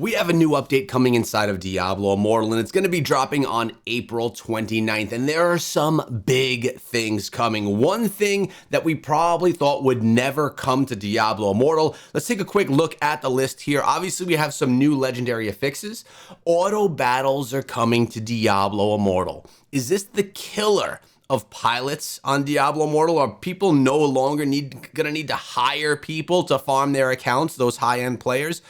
We have a new update coming inside of Diablo Immortal, and it's going to be dropping on April 29th, and there are some big things coming. One thing that we probably thought would never come to Diablo Immortal. Let's take a quick look at the list here. Obviously, we have some new legendary affixes. Auto battles are coming to Diablo Immortal. Is this the killer of pilots on Diablo Immortal? Are people no longer gonna need to hire people to farm their accounts, those high-end players?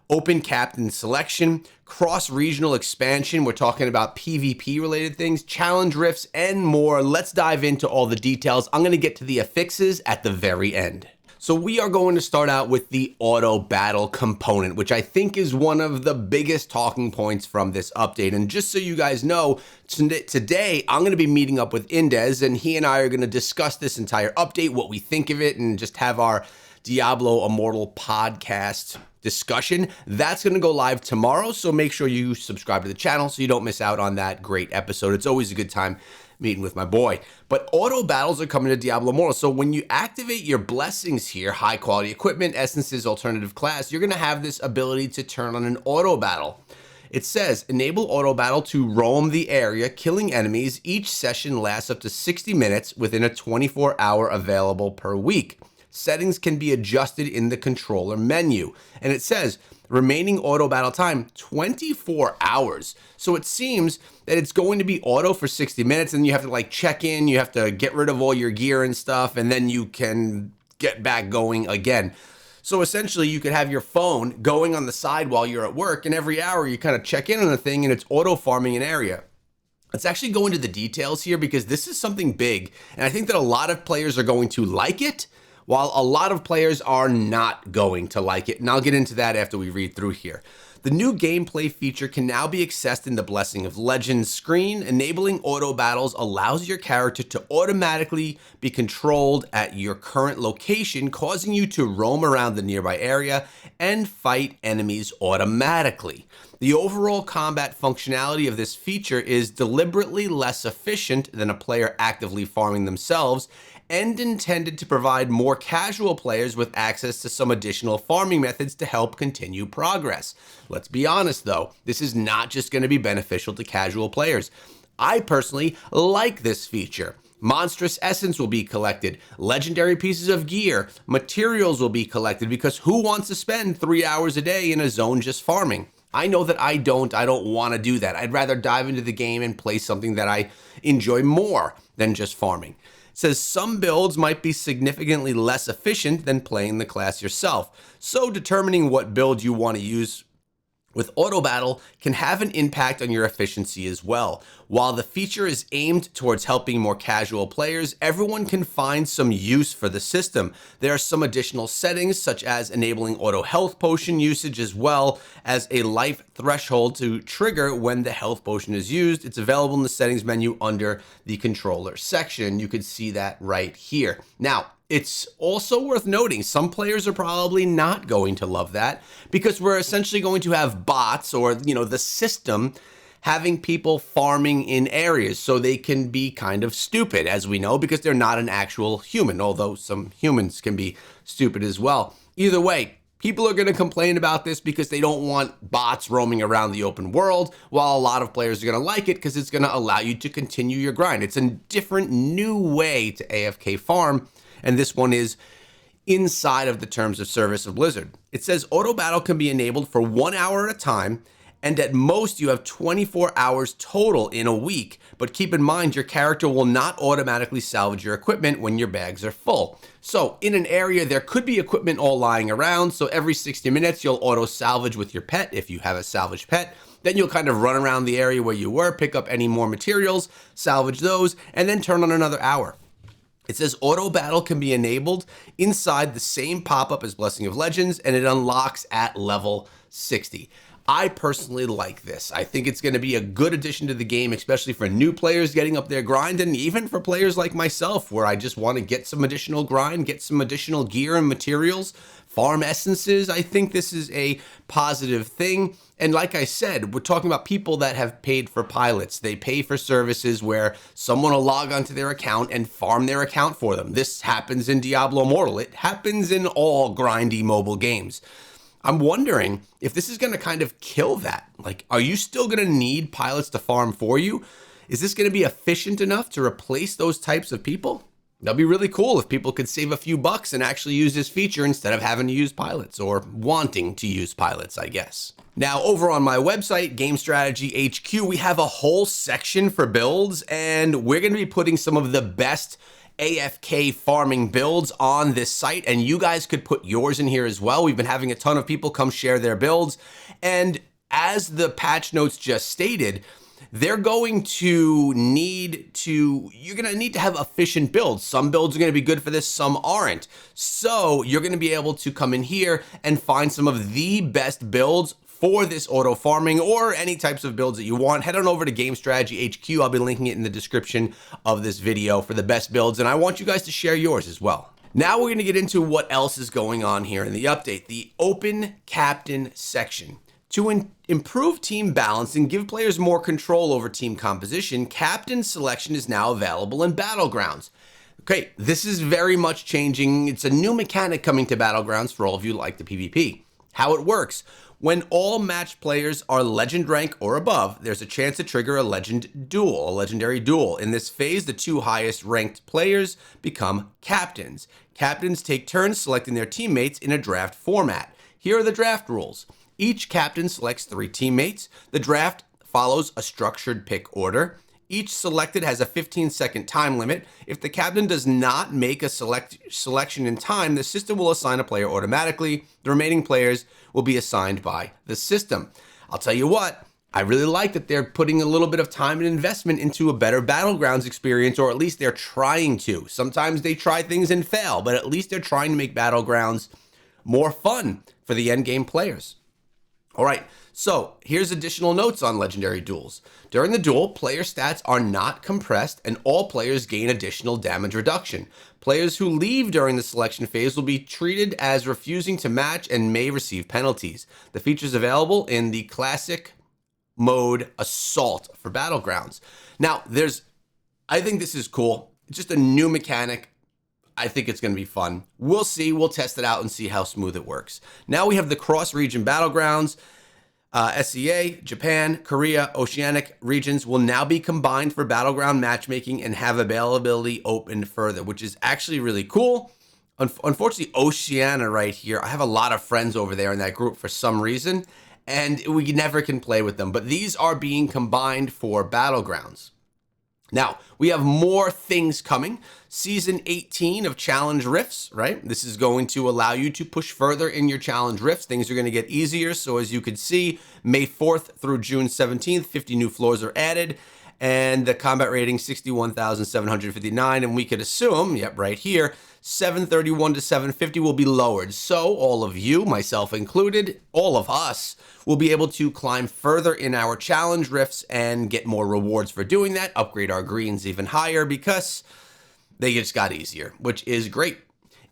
Open captain selection, cross-regional expansion, we're talking about PvP-related things, challenge rifts, and more. Let's dive into all the details. I'm going to get to the affixes at the very end. So we are going to start out with the auto battle component, which I think is one of the biggest talking points from this update. And just so you guys know, today I'm going to be meeting up with Indez, and he and I are going to discuss this entire update, what we think of it, and just have our Diablo Immortal podcast discussion. That's going to go live tomorrow, so make sure you subscribe to the channel so you don't miss out on that great episode. It's always a good time meeting with my boy. But auto battles are coming to Diablo Immortal, so when you activate your blessings here, high quality equipment, essences, alternative class, you're going to have this ability to turn on an auto battle. It says, enable auto battle to roam the area, killing enemies. Each session lasts up to 60 minutes within a 24-hour available per week. Settings can be adjusted in the controller menu. And it says, remaining auto battle time, 24 hours. So it seems that it's going to be auto for 60 minutes, and you have to like check in, you have to get rid of all your gear and stuff, and then you can get back going again. So essentially you could have your phone going on the side while you're at work, and every hour you kind of check in on the thing and it's auto farming an area. Let's actually go into the details here because this is something big, and I think that a lot of players are going to like it, while a lot of players are not going to like it, and I'll get into that after we read through here. The new gameplay feature can now be accessed in the Blessing of Legends screen. Enabling auto battles allows your character to automatically be controlled at your current location, causing you to roam around the nearby area and fight enemies automatically. The overall combat functionality of this feature is deliberately less efficient than a player actively farming themselves, and intended to provide more casual players with access to some additional farming methods to help continue progress. Let's be honest though, this is not just going to be beneficial to casual players. I personally like this feature. Monstrous essence will be collected, legendary pieces of gear, materials will be collected, because who wants to spend 3 hours a day in a zone just farming? I know that I don't want to do that. I'd rather dive into the game and play something that I enjoy more than just farming. It says some builds might be significantly less efficient than playing the class yourself, so determining what build you want to use with auto battle can have an impact on your efficiency as well. While the feature is aimed towards helping more casual players, everyone can find some use for the system. There are some additional settings, such as enabling auto health potion usage, as well as a life threshold to trigger when the health potion is used. It's available in the settings menu under the controller section. You can see that right here. Now, it's also worth noting some players are probably not going to love that, because we're essentially going to have bots, or the system having people farming in areas, so they can be kind of stupid, as we know, because they're not an actual human, although some humans can be stupid as well. Either way, people are going to complain about this because they don't want bots roaming around the open world, while a lot of players are going to like it because it's going to allow you to continue your grind. It's a different, new way to AFK farm. And this one is inside of the terms of service of Blizzard. It says auto battle can be enabled for 1 hour at a time, and at most you have 24 hours total in a week. But keep in mind, your character will not automatically salvage your equipment when your bags are full. So in an area, there could be equipment all lying around, so every 60 minutes you'll auto salvage with your pet if you have a salvage pet. Then you'll kind of run around the area where you were, pick up any more materials, salvage those, and then turn on another hour. It says auto battle can be enabled inside the same pop-up as Blessing of Legends, and it unlocks at level 60. I personally like this. I think it's going to be a good addition to the game, especially for new players getting up their grind, and even for players like myself, where I just want to get some additional grind, get some additional gear and materials, farm essences. I think this is a positive thing. And like I said, we're talking about people that have paid for pilots. They pay for services where someone will log onto their account and farm their account for them. This happens in Diablo Immortal. It happens in all grindy mobile games. I'm wondering if this is going to kind of kill that. Like, are you still going to need pilots to farm for you? Is this going to be efficient enough to replace those types of people? That'd be really cool if people could save a few bucks and actually use this feature instead of having to use pilots, or wanting to use pilots, I guess. Now, over on my website, Game Strategy HQ, we have a whole section for builds, and we're going to be putting some of the best AFK farming builds on this site, and you guys could put yours in here as well. We've been having a ton of people come share their builds, and as the patch notes just stated, you're going to need to have efficient builds. Some builds are going to be good for this, some aren't. So you're going to be able to come in here and find some of the best builds for this auto farming, or any types of builds that you want. Head on over to Game Strategy HQ. I'll be linking it in the description of this video for the best builds, and I want you guys to share yours as well. Now we're going to get into what else is going on here in the update, the open captain section. To improve team balance and give players more control over team composition, captain selection is now available in Battlegrounds. Okay, this is very much changing. It's a new mechanic coming to Battlegrounds for all of you who like the PvP. How it works: when all match players are legend rank or above, there's a chance to trigger a legendary duel. In this phase, the two highest ranked players become captains. Captains take turns selecting their teammates in a draft format. Here are the draft rules. Each captain selects 3 teammates. The draft follows a structured pick order. Each selected has a 15-second time limit. If the captain does not make a selection in time, the system will assign a player automatically. The remaining players will be assigned by the system. I'll tell you what, I really like that they're putting a little bit of time and investment into a better Battlegrounds experience, or at least they're trying to. Sometimes they try things and fail, but at least they're trying to make Battlegrounds more fun for the endgame players. All right, so here's additional notes on legendary duels. During the duel, player stats are not compressed and all players gain additional damage reduction. Players who leave during the selection phase will be treated as refusing to match and may receive penalties. The feature is available in the classic mode Assault for Battlegrounds. Now, I think this is cool. It's just a new mechanic. I think it's going to be fun. We'll see. We'll test it out and see how smooth it works. Now we have the cross-region Battlegrounds. SEA, Japan, Korea, Oceanic regions will now be combined for Battleground matchmaking and have availability opened further, which is actually really cool. Unfortunately, Oceania right here, I have a lot of friends over there in that group for some reason, and we never can play with them. But these are being combined for Battlegrounds. Now, we have more things coming. Season 18 of Challenge Rifts, right? This is going to allow you to push further in your Challenge Rifts. Things are going to get easier. So as you can see, May 4th through June 17th, 50 new floors are added. And the combat rating, 61,759. And we could assume, yep, right here, 731 to 750 will be lowered. So all of you, myself included, all of us, will be able to climb further in our challenge rifts and get more rewards for doing that, upgrade our greens even higher because they just got easier, which is great.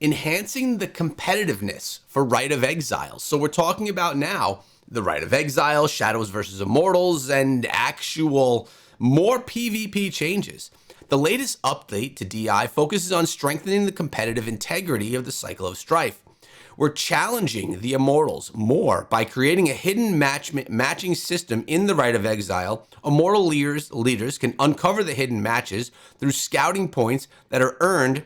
Enhancing the competitiveness for Rite of Exile. So we're talking about now the Rite of Exile, Shadows versus Immortals, and actual more PvP changes. The latest update to DI focuses on strengthening the competitive integrity of the cycle of strife. We're challenging the Immortals more by creating a hidden matching system in the Rite of Exile. Immortal leaders can uncover the hidden matches through scouting points that are earned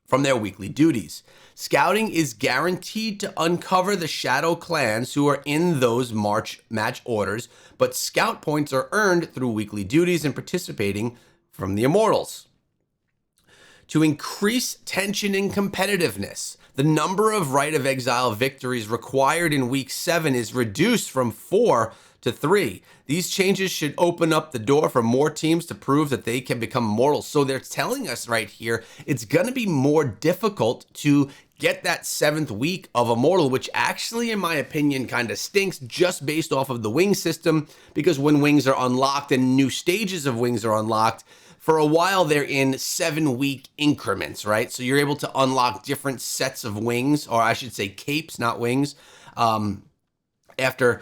from their weekly duties. Scouting is guaranteed to uncover the shadow clans who are in those match orders, but scout points are earned through weekly duties and participating from the Immortals. To increase tension and competitiveness, the number of Rite of Exile victories required in Week 7 is reduced from 4 to 3. These changes should open up the door for more teams to prove that they can become immortals. So they're telling us right here, it's going to be more difficult to get that 7th week of Immortal, which actually, in my opinion, kind of stinks just based off of the wing system, because when wings are unlocked and new stages of wings are unlocked, for a while they're in 7-week increments, right? So you're able to unlock different sets of wings, or I should say capes, not wings, after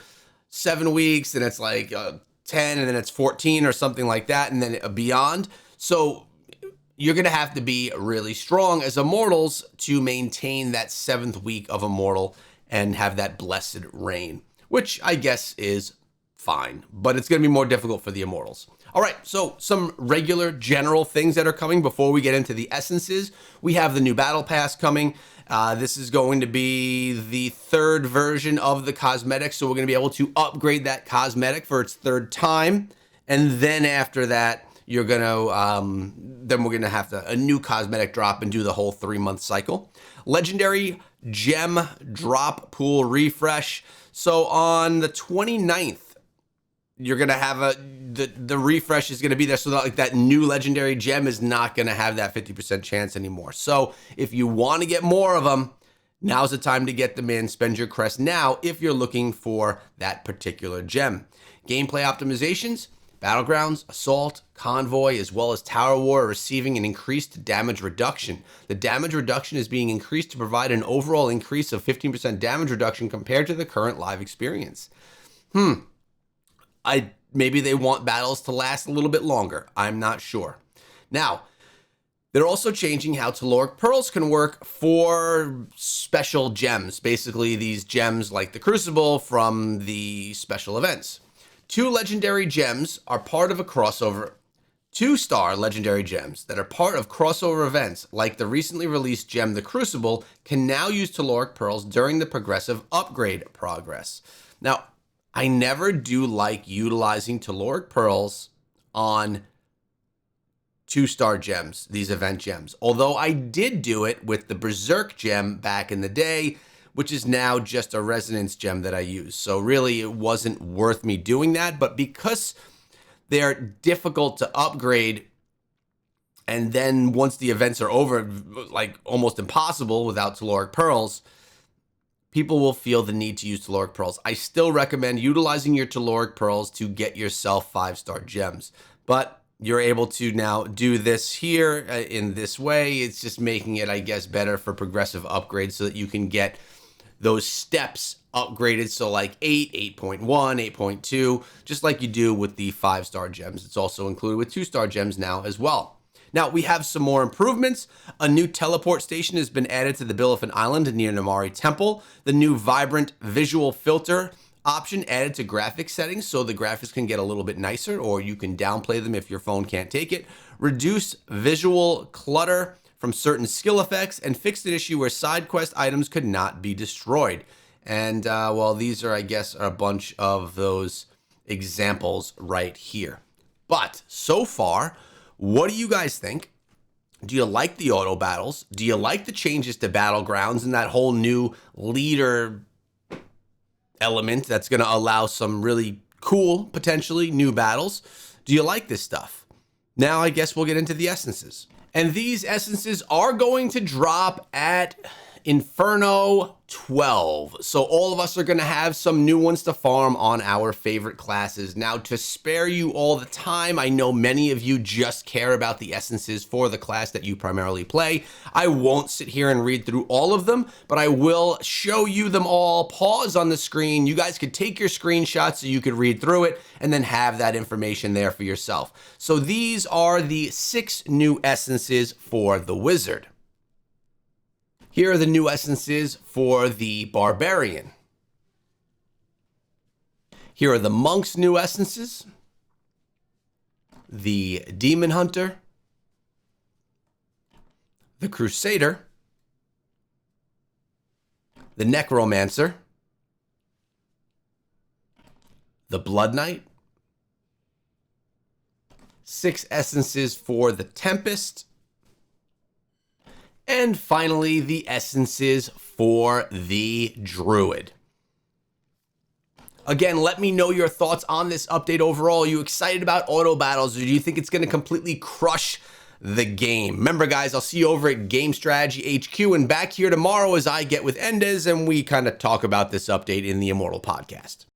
7 weeks, then it's like 10, and then it's 14 or something like that, and then beyond. So you're going to have to be really strong as Immortals to maintain that 7th week of Immortal. and have that blessed rain, which I guess is fine, but it's going to be more difficult for the Immortals. All right, so some regular general things that are coming before we get into the essences. We have the new Battle Pass coming. This is going to be the third version of the cosmetic, so we're going to be able to upgrade that cosmetic for its third time. And then after that, you're going to, then we're going to have a new cosmetic drop and do the whole 3-month cycle. Legendary Gem Drop Pool Refresh. So on the 29th, you're going to have the refresh is going to be there, so that like that new legendary gem is not going to have that 50% chance anymore. So if you want to get more of them, now's the time to get them in. Spend your crest now if you're looking for that particular gem. Gameplay optimizations, Battlegrounds, Assault, Convoy, as well as Tower War are receiving an increased damage reduction. The damage reduction is being increased to provide an overall increase of 15% damage reduction compared to the current live experience. Maybe they want battles to last a little bit longer. I'm not sure. Now, they're also changing how Telluric Pearls can work for special gems. Basically, these gems like the Crucible from the special events. 2 legendary gems are part of a crossover. 2-star legendary gems that are part of crossover events, like the recently released gem, the Crucible, can now use Telluric Pearls during the progressive upgrade progress. Now, I never do like utilizing Telluric Pearls on 2-star gems, these event gems. Although I did do it with the Berserk gem back in the day, which is now just a resonance gem that I use. So really it wasn't worth me doing that, but because they're difficult to upgrade, and then once the events are over, like almost impossible without Telluric Pearls, people will feel the need to use Telluric Pearls. I still recommend utilizing your Telluric Pearls to get yourself 5-star gems, but you're able to now do this here in this way. It's just making it, I guess, better for progressive upgrades so that you can get those steps upgraded. So like 8, 8.1, 8.2, just like you do with the 5-star gems. It's also included with 2-star gems now as well. Now, we have some more improvements. A new teleport station has been added to the Billifin Island near Namari Temple. The new vibrant visual filter option added to graphics settings, so the graphics can get a little bit nicer, or you can downplay them if your phone can't take it. Reduce visual clutter from certain skill effects, and fixed an issue where side quest items could not be destroyed. And, well, these are, I guess, a bunch of those examples right here. But so far, what do you guys think? Do you like the auto battles? Do you like the changes to Battlegrounds and that whole new leader element that's going to allow some really cool, potentially new battles? Do you like this stuff? Now I guess we'll get into the essences. And these essences are going to drop at Inferno 12. So all of us are going to have some new ones to farm on our favorite classes. Now, to spare you all the time, I know many of you just care about the essences for the class that you primarily play. I won't sit here and read through all of them, but I will show you them all. Pause on the screen. You guys could take your screenshots so you could read through it and then have that information there for yourself. So these are the 6 new essences for the Wizard. Here are the new essences for the Barbarian. Here are the Monk's new essences, the Demon Hunter, the Crusader, the Necromancer, the Blood Knight, 6 essences for the Tempest, and finally, the essences for the Druid. Again, let me know your thoughts on this update overall. Are you excited about auto battles, or do you think it's going to completely crush the game? Remember, guys, I'll see you over at Game Strategy HQ and back here tomorrow as I get with Endez and we kind of talk about this update in the Immortal podcast.